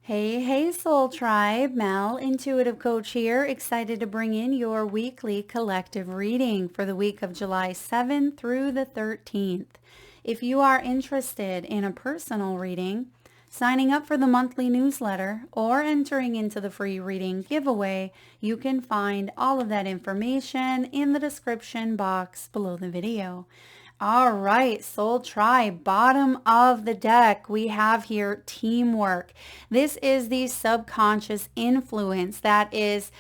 Hey, Soul Tribe. Mel, Intuitive Coach here. Excited to bring in your weekly collective reading for the week of July 7th through the 13th. If you are interested in a personal reading, signing up for the monthly newsletter, or entering into the free reading giveaway, you can find all of that information in the description box below the video. All right, Soul Tribe, bottom of the deck, we have here teamwork. This is the subconscious influence that is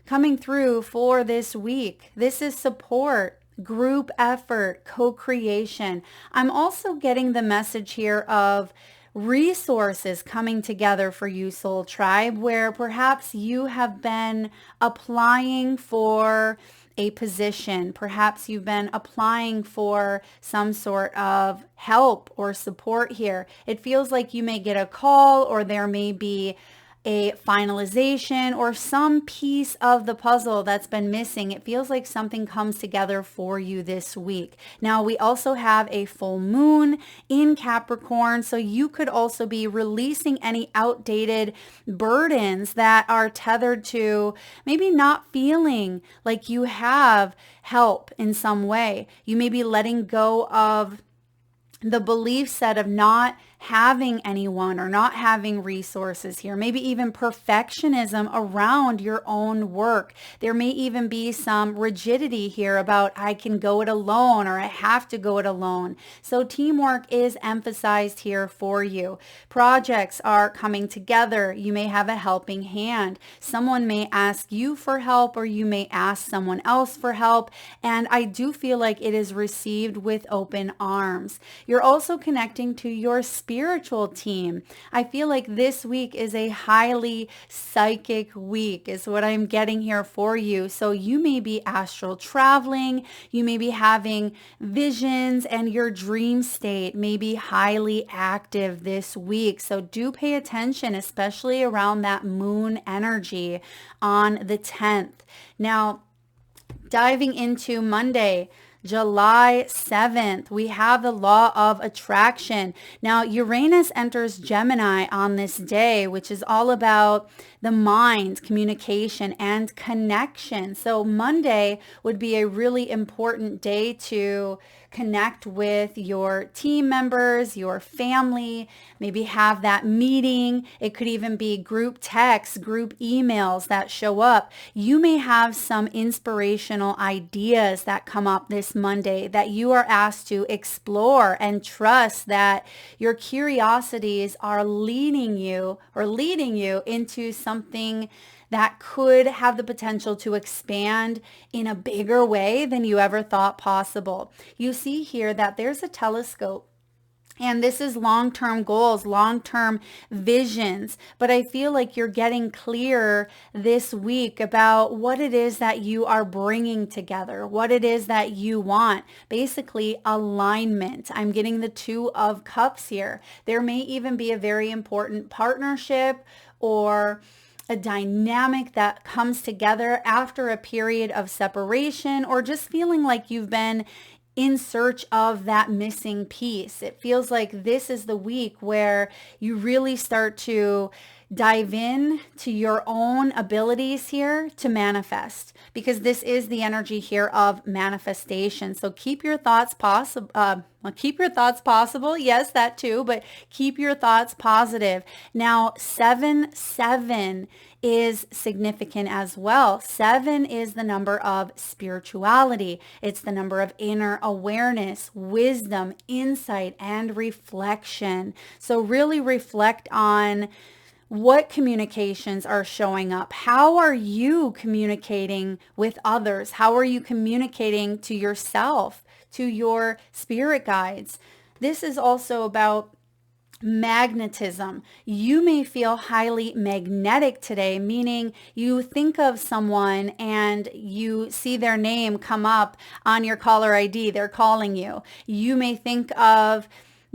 coming through for this week. This is support, group effort, co-creation. I'm also getting the message here of resources coming together for you, Soul Tribe, where perhaps you have been applying for a position. Perhaps you've been applying for some sort of help or support here. It feels like you may get a call, or there may be a finalization or some piece of the puzzle that's been missing. It feels like something comes together for you this week. Now, we also have a full moon in Capricorn, so you could also be releasing any outdated burdens that are tethered to maybe not feeling like you have help in some way. You may be letting go of the belief set of not having anyone or not having resources here, maybe even perfectionism around your own work. There may even be some rigidity here about I can go it alone or I have to go it alone. So teamwork is emphasized here for you. Projects are coming together. You may have a helping hand. Someone may ask you for help, or you may ask someone else for help. And I do feel like it is received with open arms. You're also connecting to your spiritual team. I feel like this week is a highly psychic week is what I'm getting here for you. So you may be astral traveling, you may be having visions, and your dream state may be highly active this week. So do pay attention, especially around that moon energy on the 10th. Now, diving into Monday, July 7th, we have the law of attraction. Now, Uranus enters Gemini on this day, which is all about the mind, communication, and connection. So Monday would be a really important day to connect with your team members, your family, maybe have that meeting. It could even be group texts, group emails that show up. You may have some inspirational ideas that come up this Monday that you are asked to explore, and trust that your curiosities are leading you into something that could have the potential to expand in a bigger way than you ever thought possible. You see here that there's a telescope. And this is long-term goals, long-term visions. But I feel like you're getting clear this week about what it is that you are bringing together, what it is that you want. Basically, alignment. I'm getting the Two of Cups here. There may even be a very important partnership or a dynamic that comes together after a period of separation, or just feeling like you've been in search of that missing piece. It feels like this is the week where you really start to dive in to your own abilities here to manifest, because this is the energy here of manifestation. So keep your thoughts possible. Keep your thoughts possible. Yes, that too, but keep your thoughts positive. Now, 7-7 is significant as well. 7 is the number of spirituality. It's the number of inner awareness, wisdom, insight, and reflection. So really reflect on what communications are showing up. How are you communicating with others? How are you communicating to yourself, to your spirit guides? This is also about magnetism. You may feel highly magnetic today, meaning you think of someone and you see their name come up on your caller ID. They're calling you. You may think of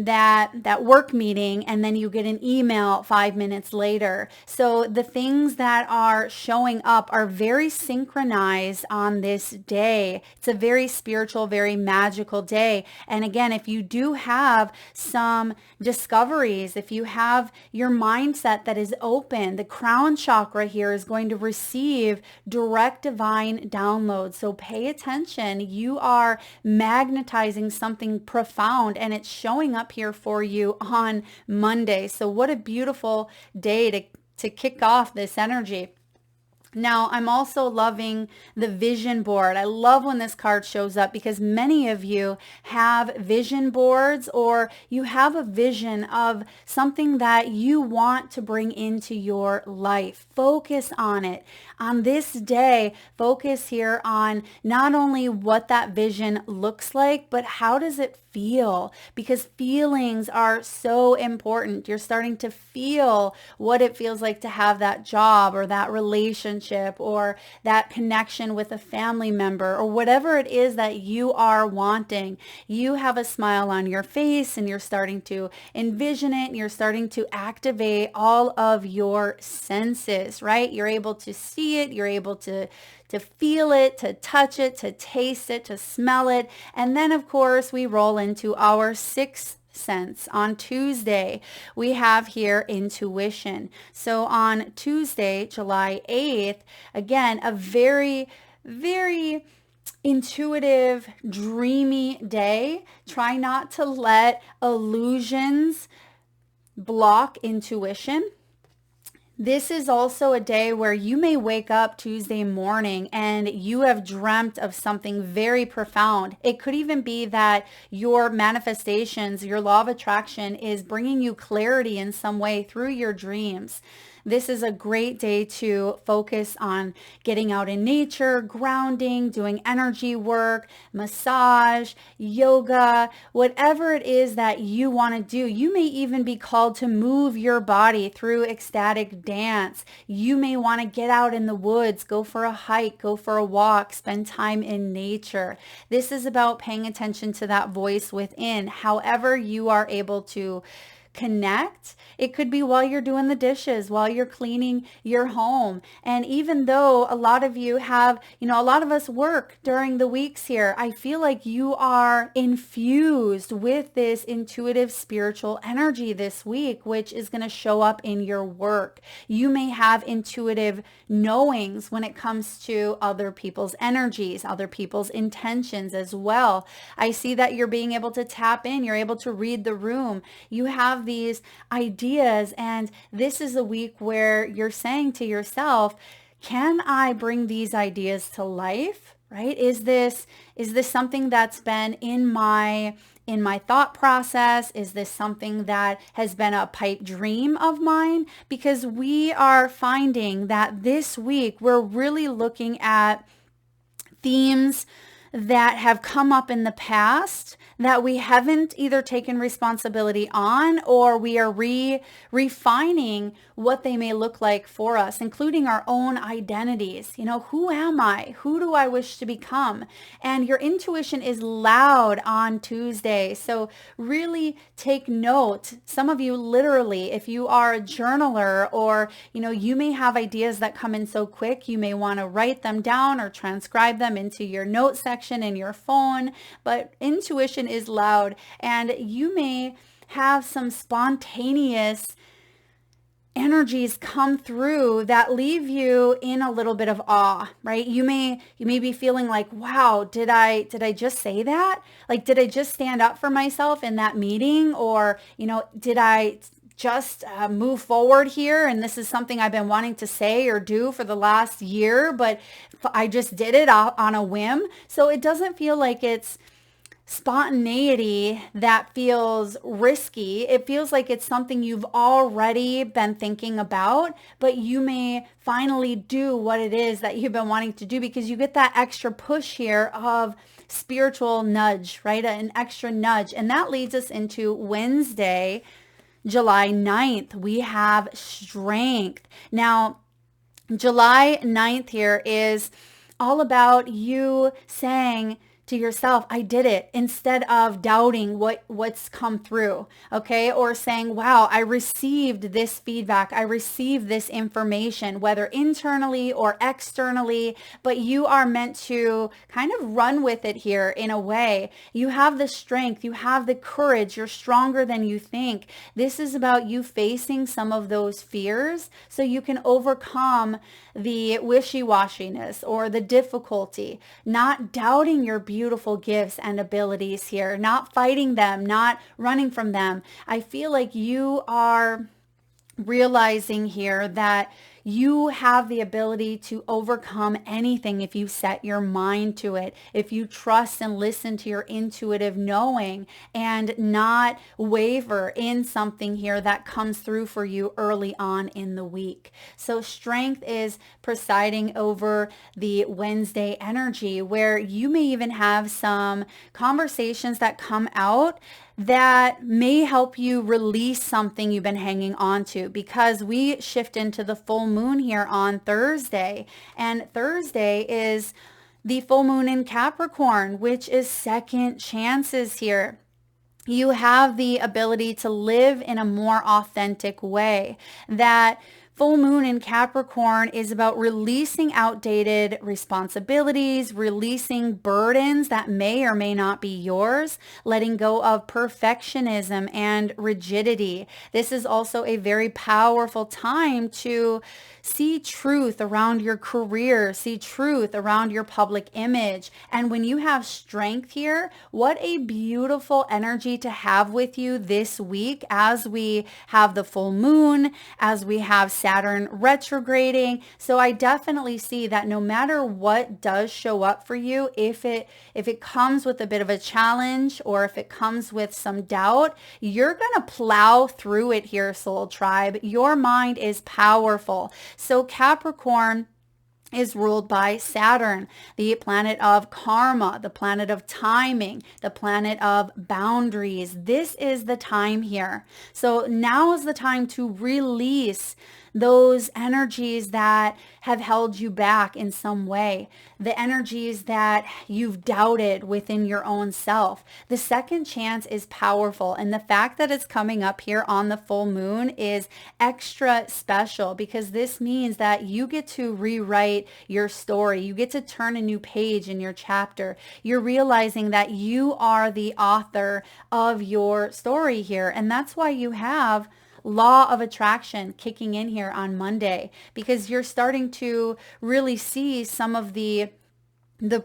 that work meeting and then you get an email 5 minutes later. So the things that are showing up are very synchronized on this day. It's a very spiritual, very magical day. And again, if you do have some discoveries, if you have your mindset that is open, the crown chakra here is going to receive direct divine downloads. So pay attention. You are magnetizing something profound and it's showing up here for you on Monday. So what a beautiful day to kick off this energy. Now, I'm also loving the vision board. I love when this card shows up because many of you have vision boards or you have a vision of something that you want to bring into your life. Focus on it. On this day, focus here on not only what that vision looks like, but how does it feel? Because feelings are so important. You're starting to feel what it feels like to have that job or that relationship or that connection with a family member or whatever it is that you are wanting. You have a smile on your face and you're starting to envision it and you're starting to activate all of your senses, right? You're able to see it, you're able to feel it, to touch it, to taste it, to smell it. And then of course we roll into our sixth sense. On Tuesday, we have here intuition. So on Tuesday, July 8th, again, a very, very intuitive, dreamy day. Try not to let illusions block intuition. This is also a day where you may wake up Tuesday morning and you have dreamt of something very profound. It could even be that your manifestations, your law of attraction is bringing you clarity in some way through your dreams. This is a great day to focus on getting out in nature, grounding, doing energy work, massage, yoga, whatever it is that you want to do. You may even be called to move your body through ecstatic dance. You may want to get out in the woods, go for a hike, go for a walk, spend time in nature. This is about paying attention to that voice within, however you are able to connect. It could be while you're doing the dishes, while you're cleaning your home. And even though a lot of you have, a lot of us work during the weeks here, I feel like you are infused with this intuitive spiritual energy this week, which is going to show up in your work. You may have intuitive knowings when it comes to other people's energies, other people's intentions as well. I see that you're being able to tap in. You're able to read the room. You have these ideas, and this is a week where you're saying to yourself, can I bring these ideas to life? Right? Is this something that's been in my thought process? Is this something that has been a pipe dream of mine? Because we are finding that this week we're really looking at themes that have come up in the past that we haven't either taken responsibility on, or we are refining what they may look like for us, including our own identities. Who am I? Who do I wish to become? And your intuition is loud on Tuesday. So really take note. Some of you literally, if you are a journaler or, you may have ideas that come in so quick, you may want to write them down or transcribe them into your note section in your phone. But intuition is loud, and you may have some spontaneous energies come through that leave you in a little bit of awe, right? You may be feeling like, wow, did I just say that? Like, did I just stand up for myself in that meeting? Or, did I just move forward here? And this is something I've been wanting to say or do for the last year, but I just did it on a whim. So it doesn't feel like it's spontaneity that feels risky. It feels like it's something you've already been thinking about, but you may finally do what it is that you've been wanting to do because you get that extra push here of spiritual nudge, right? An extra nudge. And that leads us into Wednesday, July 9th. We have strength. Now, July 9th here is all about you saying to yourself, I did it, instead of doubting what's come through, okay? Or saying, wow, I received this feedback. I received this information, whether internally or externally, but you are meant to kind of run with it here in a way. You have the strength, you have the courage, you're stronger than you think. This is about you facing some of those fears so you can overcome the wishy-washiness or the difficulty, not doubting your beautiful gifts and abilities here, not fighting them, not running from them. I feel like you are realizing here that you have the ability to overcome anything if you set your mind to it, if you trust and listen to your intuitive knowing and not waver in something here that comes through for you early on in the week. So strength is presiding over the Wednesday energy, where you may even have some conversations that come out that may help you release something you've been hanging on to, because we shift into the full moon here on Thursday, and Thursday is the full moon in Capricorn, which is second chances here. You have the ability to live in a more authentic way. That full moon in Capricorn is about releasing outdated responsibilities, releasing burdens that may or may not be yours, letting go of perfectionism and rigidity. This is also a very powerful time to see truth around your career, see truth around your public image. And when you have strength here, what a beautiful energy to have with you this week as we have the full moon, as we have Saturn retrograding. So I definitely see that no matter what does show up for you, if it comes with a bit of a challenge or if it comes with some doubt, you're going to plow through it here, Soul Tribe. Your mind is powerful. So Capricorn is ruled by Saturn, the planet of karma, the planet of timing, the planet of boundaries. This is the time here. So now is the time to release those energies that have held you back in some way, the energies that you've doubted within your own self. The second chance is powerful, and the fact that it's coming up here on the full moon is extra special, because this means that you get to rewrite your story. You get to turn a new page in your chapter. You're realizing that you are the author of your story here, and that's why you have law of attraction kicking in here on Monday, because you're starting to really see some of the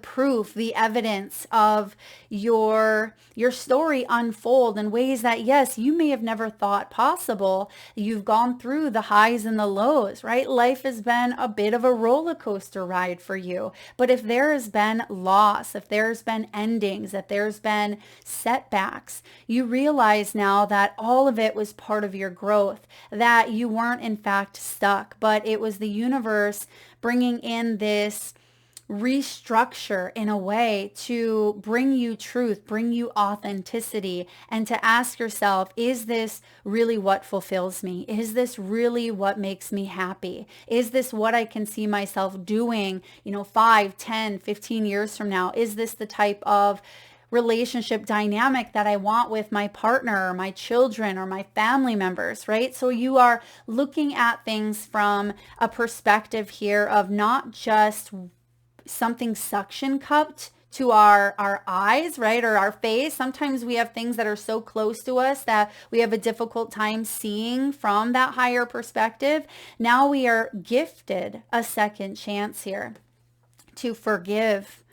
proof, the evidence of your story unfold in ways that, yes, you may have never thought possible. You've gone through the highs and the lows, right? Life has been a bit of a roller coaster ride for you. But if there has been loss, if there's been endings, if there's been setbacks, you realize now that all of it was part of your growth, that you weren't in fact stuck, but it was the universe bringing in this restructure in a way to bring you truth, bring you authenticity, and to ask yourself, is this really what fulfills me? Is this really what makes me happy? Is this what I can see myself doing, 5, 10, 15 years from now? Is this the type of relationship dynamic that I want with my partner or my children or my family members, right? So you are looking at things from a perspective here of not just something suction cupped to our eyes, right? Or our face. Sometimes we have things that are so close to us that we have a difficult time seeing from that higher perspective. Now we are gifted a second chance here to forgive,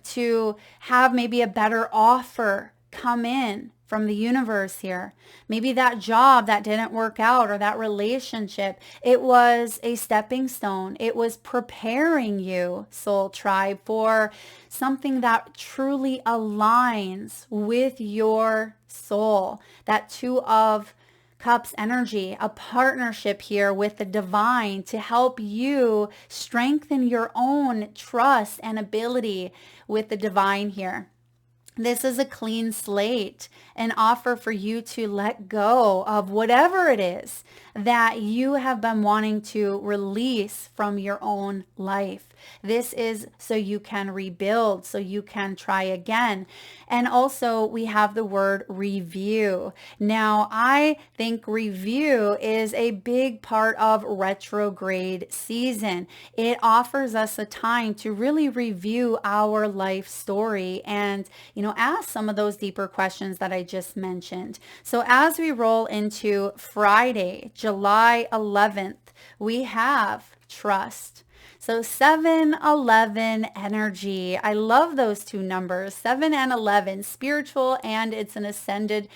to have maybe a better offer come in from the universe here. Maybe that job that didn't work out, or that relationship, it was a stepping stone. It was preparing you, Soul Tribe, for something that truly aligns with your soul. That Two of Cups energy, a partnership here with the divine to help you strengthen your own trust and ability with the divine here. This is a clean slate, an offer for you to let go of whatever it is that you have been wanting to release from your own life. This is so you can rebuild, so you can try again. And also we have the word review. Now, I think review is a big part of retrograde season. It offers us a time to really review our life story and, ask some of those deeper questions that I just mentioned. So as we roll into Friday, July 11th, we have trust. So 7-11 energy. I love those two numbers, 7 and 11, spiritual, and it's an ascended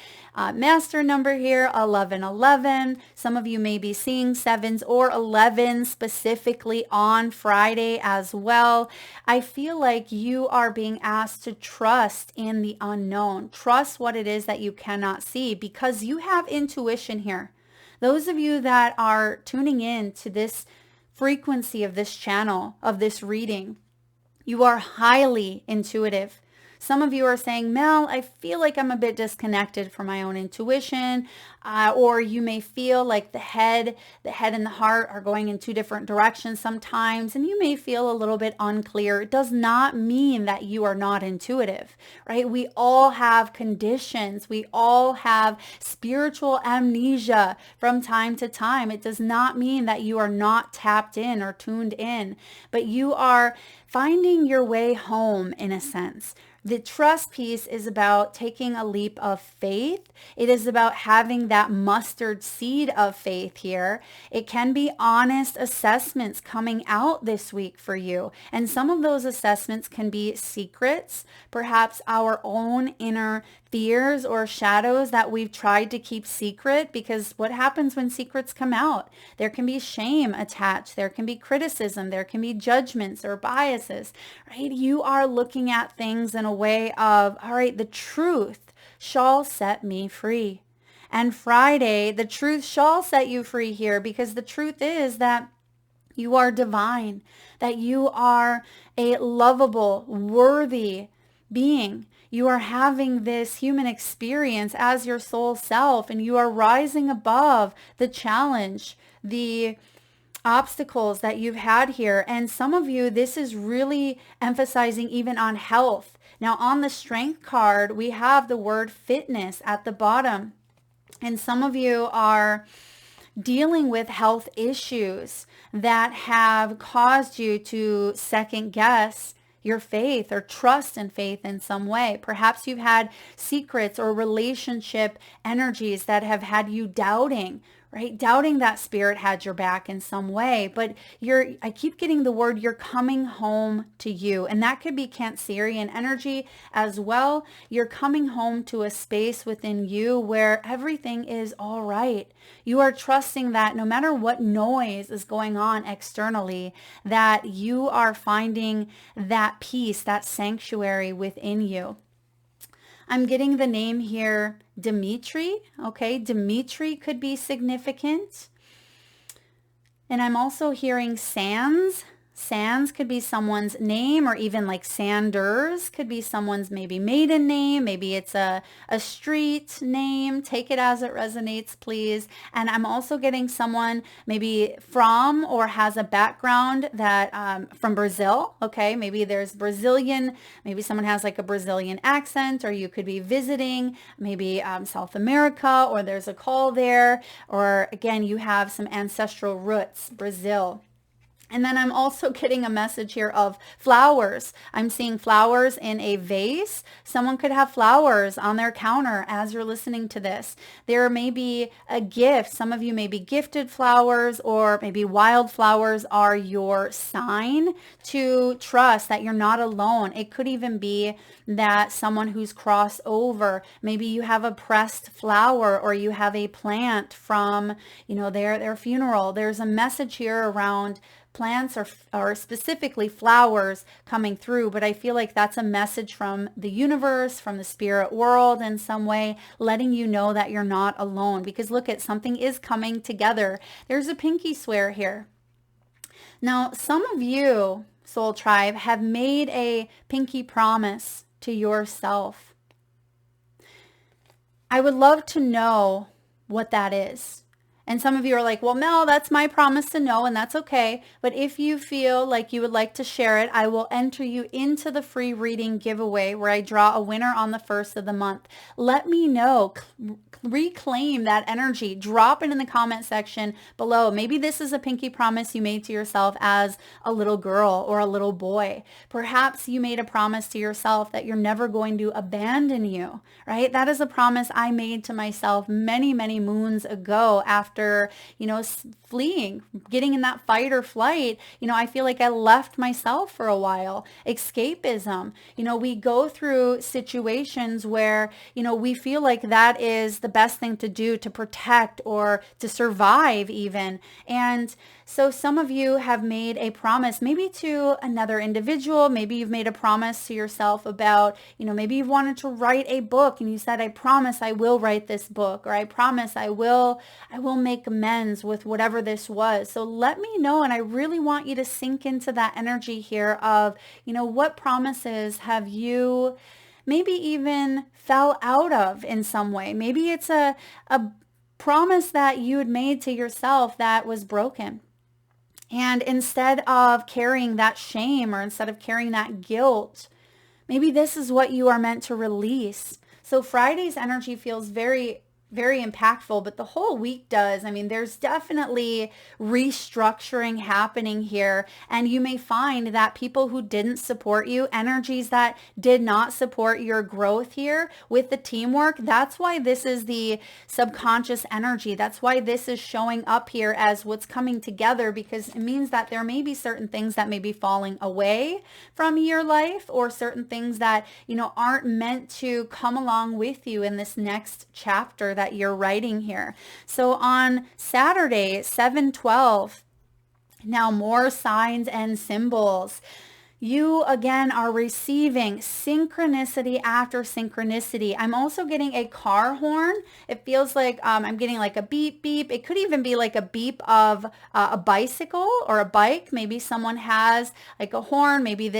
master number here, 1111. Some of you may be seeing 7s or 11s specifically on Friday as well. I feel like you are being asked to trust in the unknown. Trust what it is that you cannot see, because you have intuition here. Those of you that are tuning in to this frequency of this channel, of this reading, you are highly intuitive. Some of you are saying, Mel, I feel like I'm a bit disconnected from my own intuition, or you may feel like the head and the heart are going in two different directions sometimes, and you may feel a little bit unclear. It does not mean that you are not intuitive, right? We all have conditions. We all have spiritual amnesia from time to time. It does not mean that you are not tapped in or tuned in, but you are finding your way home in a sense. The trust piece is about taking a leap of faith. It is about having that mustard seed of faith here. It can be honest assessments coming out this week for you. And some of those assessments can be secrets, perhaps our own inner fears or shadows that we've tried to keep secret, because what happens when secrets come out? There can be shame attached. There can be criticism. There can be judgments or biases, right? You are looking at things in a way of, all right, the truth shall set me free. And Friday, the truth shall set you free here, because the truth is that you are divine, that you are a lovable, worthy being. You are having this human experience as your soul self, and you are rising above the challenge, the obstacles that you've had here. And some of you, this is really emphasizing even on health. Now, on the strength card, we have the word fitness at the bottom. And some of you are dealing with health issues that have caused you to second guess your faith or trust in faith in some way. Perhaps you've had secrets or relationship energies that have had you doubting, right? Doubting that spirit had your back in some way. But I keep getting the word, you're coming home to you. And that could be Cancerian energy as well. You're coming home to a space within you where everything is all right. You are trusting that no matter what noise is going on externally, that you are finding that peace, that sanctuary within you. I'm getting the name here, Dimitri. Okay, Dimitri could be significant. And I'm also hearing Sands. Sands could be someone's name, or even like Sanders could be someone's maybe maiden name. Maybe it's a street name. Take it as it resonates, please. And I'm also getting someone maybe from or has a background that from Brazil. Okay, maybe there's Brazilian, maybe someone has like a Brazilian accent, or you could be visiting maybe South America, or there's a call there, or again, you have some ancestral roots, Brazil. And then I'm also getting a message here of flowers. I'm seeing flowers in a vase. Someone could have flowers on their counter as you're listening to this. There may be a gift. Some of you may be gifted flowers, or maybe wildflowers are your sign to trust that you're not alone. It could even be that someone who's crossed over, maybe you have a pressed flower, or you have a plant from, their funeral. There's a message here around plants or specifically flowers coming through, but I feel like that's a message from the universe, from the spirit world in some way, letting you know that you're not alone. Because look, something is coming together. There's a pinky swear here. Now, some of you, Soul Tribe, have made a pinky promise to yourself. I would love to know what that is. And some of you are like, well, Mel, that's my promise to know, and that's okay. But if you feel like you would like to share it, I will enter you into the free reading giveaway where I draw a winner on the 1st of the month. Let me know. Reclaim that energy. Drop it in the comment section below. Maybe this is a pinky promise you made to yourself as a little girl or a little boy. Perhaps you made a promise to yourself that you're never going to abandon you, right? That is a promise I made to myself many, many moons ago after, fleeing, getting in that fight or flight. I feel like I left myself for a while. Escapism. We go through situations where, we feel like that is the best thing to do to protect or to survive even. And so some of you have made a promise maybe to another individual. Maybe you've made a promise to yourself about, maybe you wanted to write a book and you said, I promise I will write this book, or I promise I will make amends with whatever this was. So let me know. And I really want you to sink into that energy here of, what promises have you maybe even fell out of in some way. Maybe it's a promise that you had made to yourself that was broken. And instead of carrying that shame or instead of carrying that guilt, maybe this is what you are meant to release. So Friday's energy feels very, very impactful, but the whole week does. There's definitely restructuring happening here. And you may find that people who didn't support you, energies that did not support your growth here with the teamwork, that's why this is the subconscious energy. That's why this is showing up here as what's coming together, because it means that there may be certain things that may be falling away from your life, or certain things that, aren't meant to come along with you in this next chapter that you're writing here. So on Saturday, 7/12, now more signs and symbols. You again are receiving synchronicity after synchronicity. I'm also getting a car horn. It feels like I'm getting like a beep beep. It could even be like a beep of a bicycle or a bike. Maybe someone has like a horn. Maybe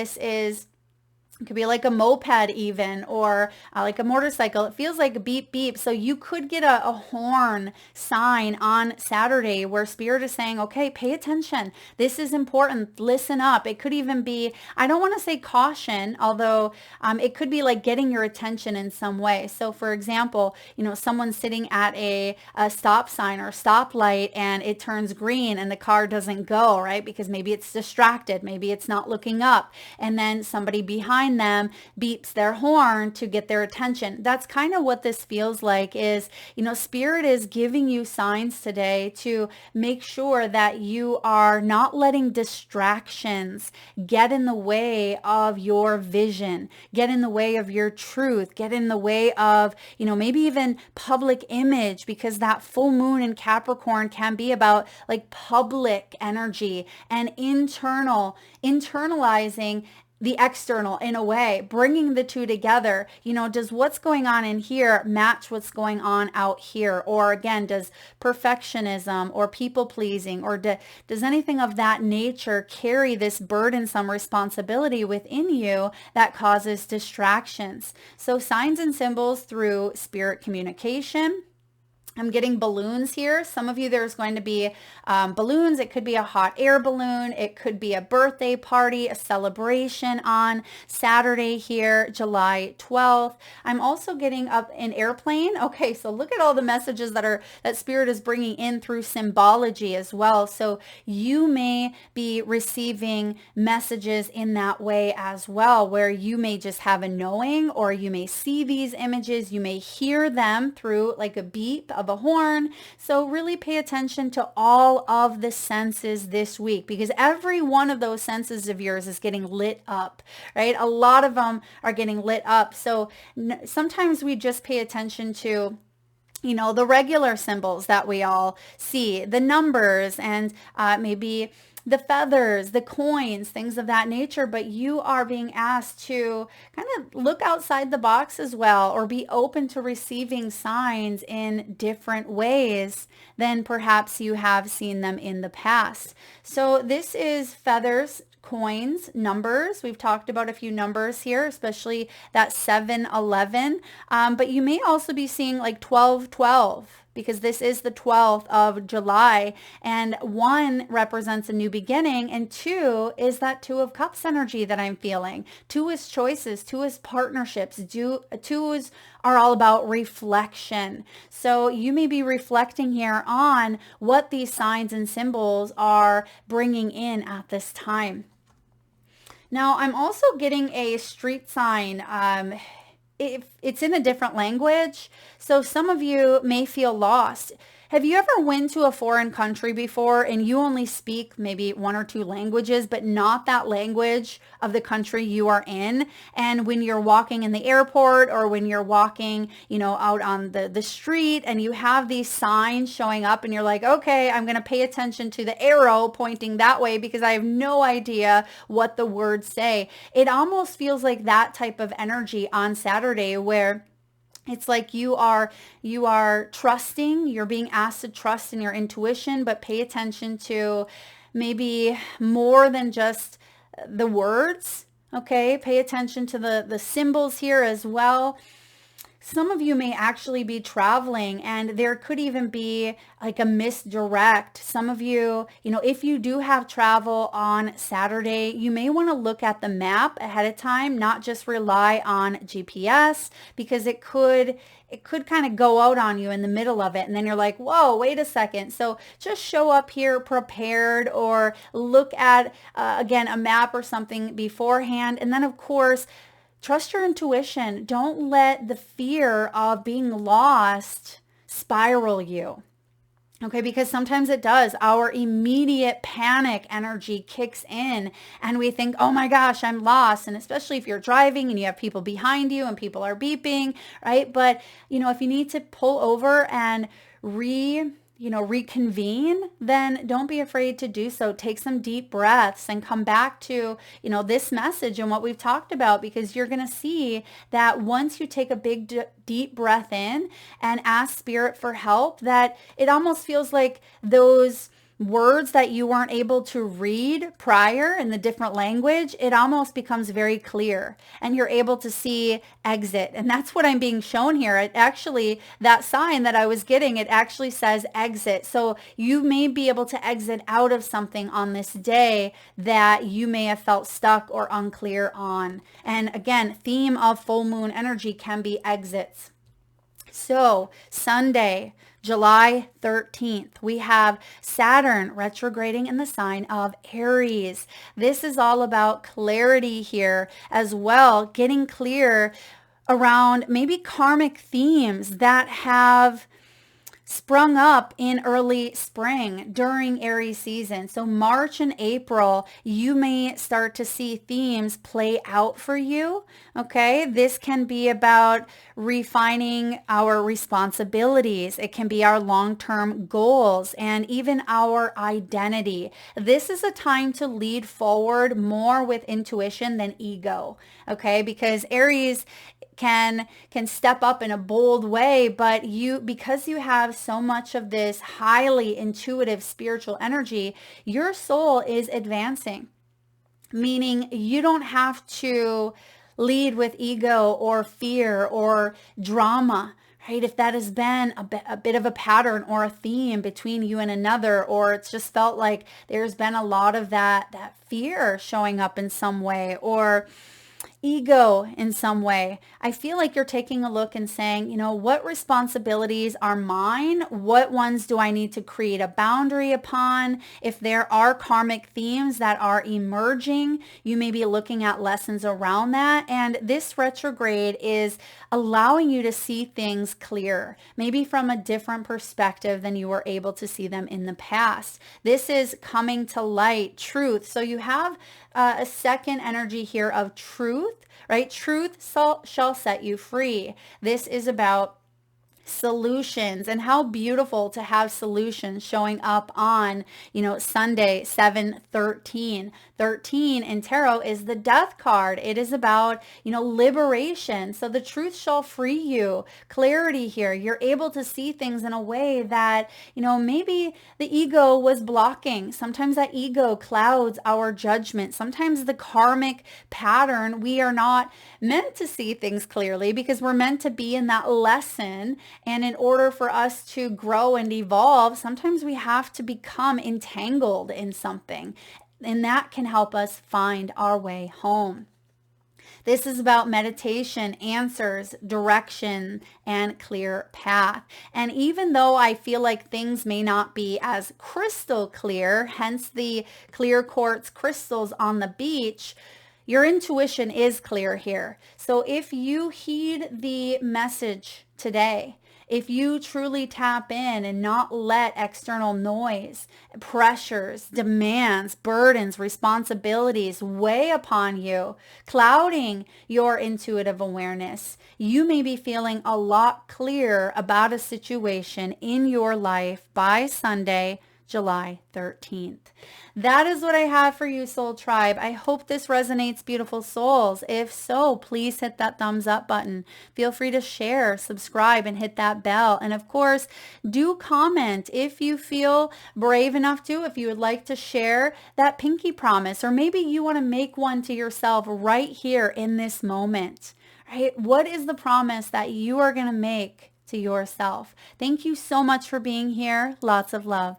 it could be like a moped even, or like a motorcycle. It feels like a beep beep. So you could get a horn sign on Saturday where Spirit is saying, okay, pay attention. This is important. Listen up. It could even be, I don't want to say caution, although it could be like getting your attention in some way. So for example, someone's sitting at a stop sign or stoplight and it turns green and the car doesn't go, right? Because maybe it's distracted. Maybe it's not looking up. And then somebody behind them beeps their horn to get their attention. That's kind of what this feels like is, Spirit is giving you signs today to make sure that you are not letting distractions get in the way of your vision, get in the way of your truth, get in the way of, maybe even public image, because that full moon in Capricorn can be about like public energy and internalizing the external in a way, bringing the two together. Does what's going on in here match what's going on out here? Or again, does perfectionism or people pleasing or does anything of that nature carry this burdensome responsibility within you that causes distractions? So signs and symbols through spirit communication. I'm getting balloons here. Some of you, there's going to be balloons. It could be a hot air balloon. It could be a birthday party, a celebration on Saturday here, July 12th. I'm also getting up an airplane. Okay, so look at all the messages that Spirit is bringing in through symbology as well. So you may be receiving messages in that way as well, where you may just have a knowing, or you may see these images. You may hear them through like a beep of a horn. So really pay attention to all of the senses this week, because every one of those senses of yours is getting lit up, right? A lot of them are getting lit up. So sometimes we just pay attention to the regular symbols that we all see, the numbers and maybe the feathers, the coins, things of that nature, but you are being asked to kind of look outside the box as well, or be open to receiving signs in different ways than perhaps you have seen them in the past. So this is feathers, coins, numbers. We've talked about a few numbers here, especially that 711. But you may also be seeing like 1212, because this is the 12th of July, and 1 represents a new beginning, and 2 is that 2 of Cups energy that I'm feeling. 2 is choices, 2 is partnerships, 2s are all about reflection. So you may be reflecting here on what these signs and symbols are bringing in at this time. Now, I'm also getting a street sign. If it's in a different language, so some of you may feel lost. Have you ever went to a foreign country before and you only speak maybe 1 or 2 languages, but not that language of the country you are in? And when you're walking in the airport, or when you're walking, out on the street, and you have these signs showing up and you're like, okay, I'm going to pay attention to the arrow pointing that way because I have no idea what the words say. It almost feels like that type of energy on Saturday, where it's like you are trusting, you're being asked to trust in your intuition, but pay attention to maybe more than just the words, okay? Pay attention to the symbols here as well. Some of you may actually be traveling, and there could even be like a misdirect. Some of you, if you do have travel on Saturday, you may want to look at the map ahead of time, not just rely on GPS, because it could kind of go out on you in the middle of it. And then you're like, whoa, wait a second. So just show up here prepared, or look at, again, a map or something beforehand. And then, of course, trust your intuition. Don't let the fear of being lost spiral you. Okay, because sometimes it does. Our immediate panic energy kicks in and we think, oh my gosh, I'm lost. And especially if you're driving and you have people behind you and people are beeping, right? But, if you need to pull over and reconvene, then don't be afraid to do so. Take some deep breaths and come back to, this message and what we've talked about, because you're going to see that once you take a big, deep breath in and ask Spirit for help, that it almost feels like those words that you weren't able to read prior in the different language, it almost becomes very clear and you're able to see exit. And that's what I'm being shown here. It actually, that sign that I was getting, it actually says exit. So you may be able to exit out of something on this day that you may have felt stuck or unclear on. And again, theme of full moon energy can be exits. So Sunday, July 13th, we have Saturn retrograding in the sign of Aries. This is all about clarity here as well, getting clear around maybe karmic themes that have sprung up in early spring during Aries season. So March and April, you may start to see themes play out for you. Okay. This can be about refining our responsibilities. It can be our long-term goals and even our identity. This is a time to lead forward more with intuition than ego. Okay. Because Aries can step up in a bold way, but because you have so much of this highly intuitive spiritual energy, your soul is advancing, meaning you don't have to lead with ego or fear or drama, right? If that has been a bit of a pattern or a theme between you and another, or it's just felt like there's been a lot of that fear showing up in some way, or ego in some way, I feel like you're taking a look and saying, what responsibilities are mine? What ones do I need to create a boundary upon? If there are karmic themes that are emerging, you may be looking at lessons around that. And this retrograde is allowing you to see things clear, maybe from a different perspective than you were able to see them in the past. This is coming to light, truth. So you have a second energy here of truth, right? Truth shall set you free. This is about solutions, and how beautiful to have solutions showing up on, Sunday, 7/13. 13 in tarot is the death card. It is about, liberation. So the truth shall free you. Clarity here. You're able to see things in a way that, maybe the ego was blocking. Sometimes that ego clouds our judgment. Sometimes the karmic pattern, we are not meant to see things clearly because we're meant to be in that lesson. And in order for us to grow and evolve, sometimes we have to become entangled in something. And that can help us find our way home. This is about meditation, answers, direction, and clear path. And even though I feel like things may not be as crystal clear, hence the clear quartz crystals on the beach, your intuition is clear here. So if you heed the message today, if you truly tap in and not let external noise, pressures, demands, burdens, responsibilities weigh upon you, clouding your intuitive awareness, you may be feeling a lot clearer about a situation in your life by Sunday, July 13th. That is what I have for you, Soul Tribe. I hope this resonates, beautiful souls. If so, please hit that thumbs up button. Feel free to share, subscribe, and hit that bell. And of course, do comment if you feel brave enough to, if you would like to share that pinky promise, or maybe you want to make one to yourself right here in this moment. Right? What is the promise that you are going to make to yourself? Thank you so much for being here. Lots of love.